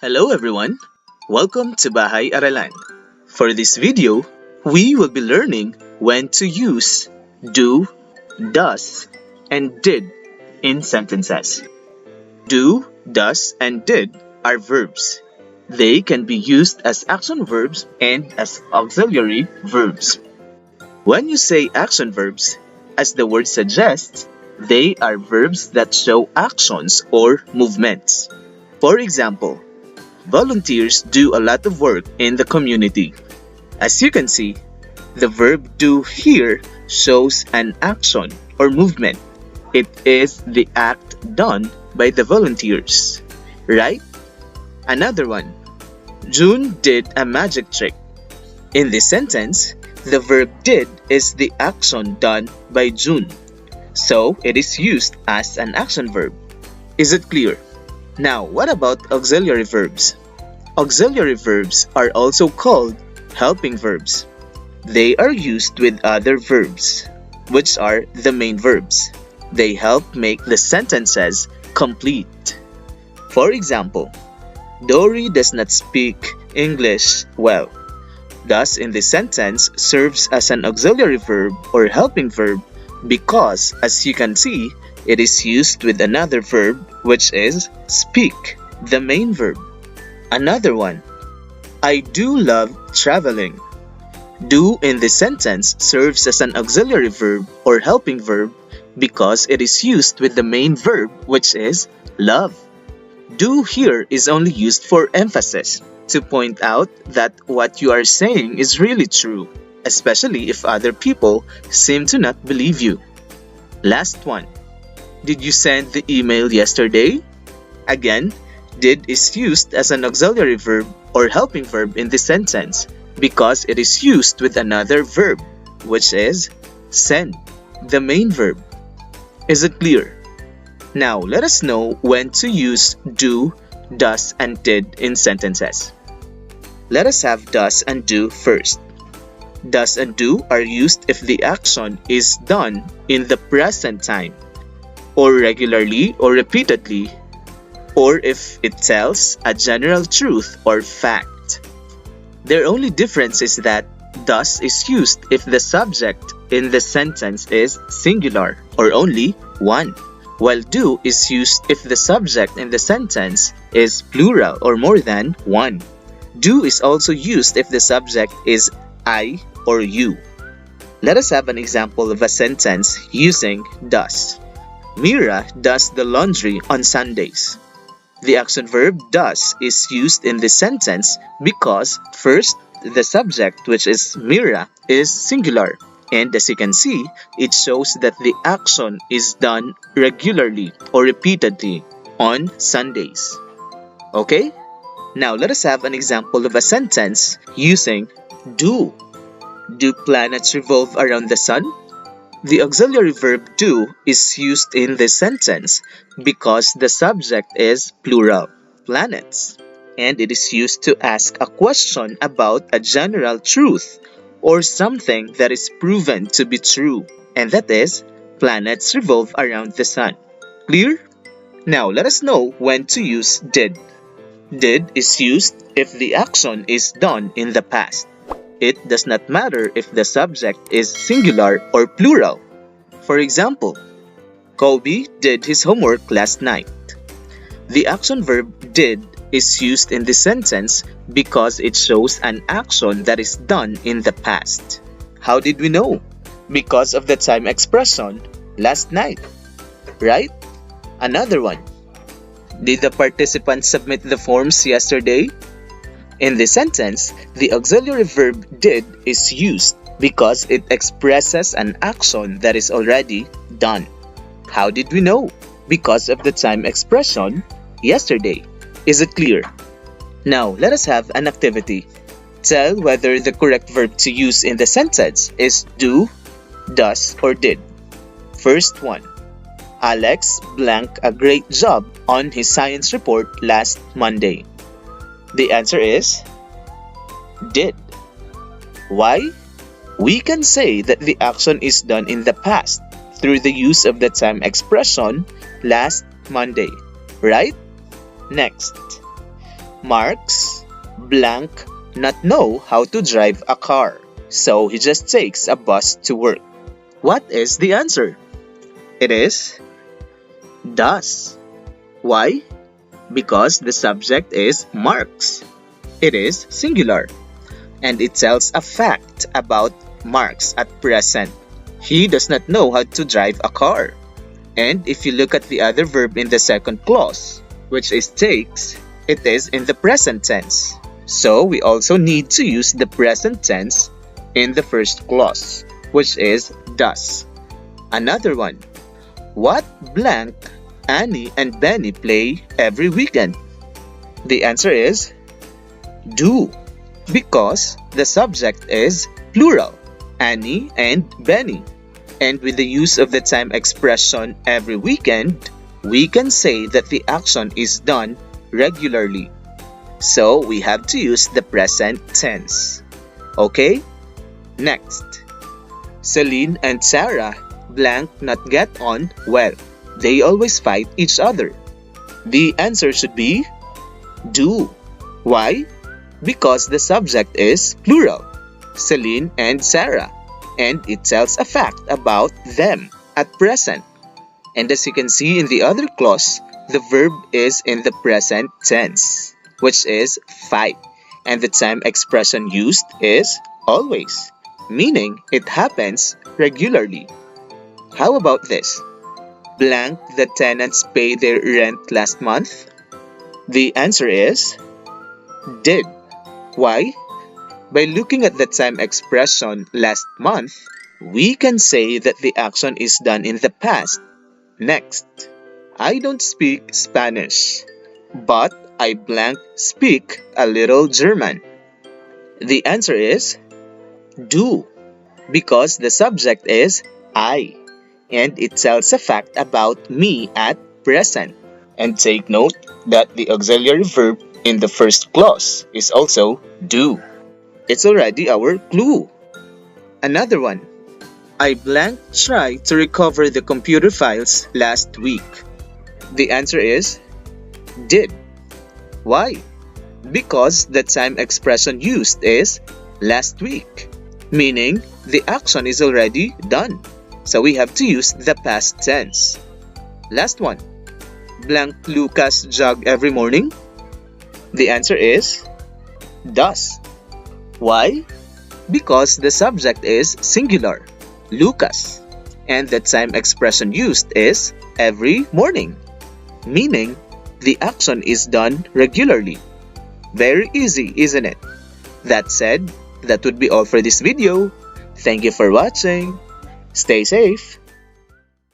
Hello everyone! Welcome to Bahay Aralan. For this video, we will be learning when to use do, does, and did in sentences. Do, does, and did are verbs. They can be used as action verbs and as auxiliary verbs. When you say action verbs, as the word suggests, they are verbs that show actions or movements. For example, volunteers do a lot of work in the community. As you can see, the verb do here shows an action or movement. It is the act done by the volunteers, right? Another one, June did a magic trick. In this sentence, the verb did is the action done by June, so it is used as an action verb. Is it clear? Now, what about auxiliary verbs? Auxiliary verbs are also called helping verbs. They are used with other verbs, which are the main verbs. They help make the sentences complete. For example, Dory does not speak English well. Thus, in this sentence, serves as an auxiliary verb or helping verb because, as you can see, it is used with another verb, which is speak, the main verb. Another one, I do love traveling. Do in this sentence serves as an auxiliary verb or helping verb because it is used with the main verb, which is love. Do here is only used for emphasis, to point out that what you are saying is really true, especially if other people seem to not believe you. Last one, did you send the email yesterday? Again, did is used as an auxiliary verb or helping verb in this sentence because it is used with another verb, which is send, the main verb. Is it clear? Now, let us know when to use do, does, and did in sentences. Let us have does and do first. Does and do are used if the action is done in the present time, or regularly or repeatedly, or if it tells a general truth or fact. Their only difference is that does is used if the subject in the sentence is singular or only one, while do is used if the subject in the sentence is plural or more than one. Do is also used if the subject is I or you. Let us have an example of a sentence using does. Mira does the laundry on Sundays. The action verb does is used in this sentence because, first, the subject, which is Mira, is singular. And as you can see, it shows that the action is done regularly or repeatedly on Sundays. Okay? Now let us have an example of a sentence using do. Do planets revolve around the sun? The auxiliary verb do is used in this sentence because the subject is plural, planets, and it is used to ask a question about a general truth or something that is proven to be true, and that is, planets revolve around the sun. Clear? Now let us know when to use did. Did is used if the action is done in the past. It does not matter if the subject is singular or plural. For example, Kobe did his homework last night. The action verb did is used in this sentence because it shows an action that is done in the past. How did we know? Because of the time expression, last night. Right? Another one. Did the participants submit the forms yesterday? In this sentence, the auxiliary verb did is used because it expresses an action that is already done. How did we know? Because of the time expression, yesterday. Is it clear? Now, let us have an activity. Tell whether the correct verb to use in the sentence is do, does, or did. First one. Alex blanked a great job on his science report last Monday. The answer is did. Why? We can say that the action is done in the past through the use of the time expression last Monday, right? Next, Mark's blank not know how to drive a car, so he just takes a bus to work. What is the answer? It is does. Why? Because the subject is Mark's. It is singular, and it tells a fact about Mark's at present. He does not know how to drive a car. And if you look at the other verb in the second clause, which is takes, it is in the present tense. So we also need to use the present tense in the first clause, which is does. Another one. What blank Annie and Benny play every weekend? The answer is do, because the subject is plural, Annie and Benny. And with the use of the time expression every weekend, we can say that the action is done regularly. So we have to use the present tense. Okay? Next. Celine and Sarah blank not get on well. They always fight each other. The answer should be do. Why? Because the subject is plural, Celine and Sarah, and it tells a fact about them at present. And as you can see in the other clause, the verb is in the present tense, which is fight, and the time expression used is always, meaning it happens regularly. How about this? Blank the tenants pay their rent last month? The answer is did. Why? By looking at the time expression last month, we can say that the action is done in the past. Next. I don't speak Spanish, but I blank speak a little German. The answer is do, because the subject is I, and it tells a fact about me at present. And take note that the auxiliary verb in the first clause is also do. It's already our clue. Another one. I blank tried to recover the computer files last week. The answer is did. Why? Because the time expression used is last week, meaning the action is already done. So we have to use the past tense. Last one. Blank Lucas jog every morning? The answer is does. Why? Because the subject is singular, Lucas, and the time expression used is every morning, meaning the action is done regularly. Very easy, isn't it? That said, that would be all for this video. Thank you for watching. Stay safe.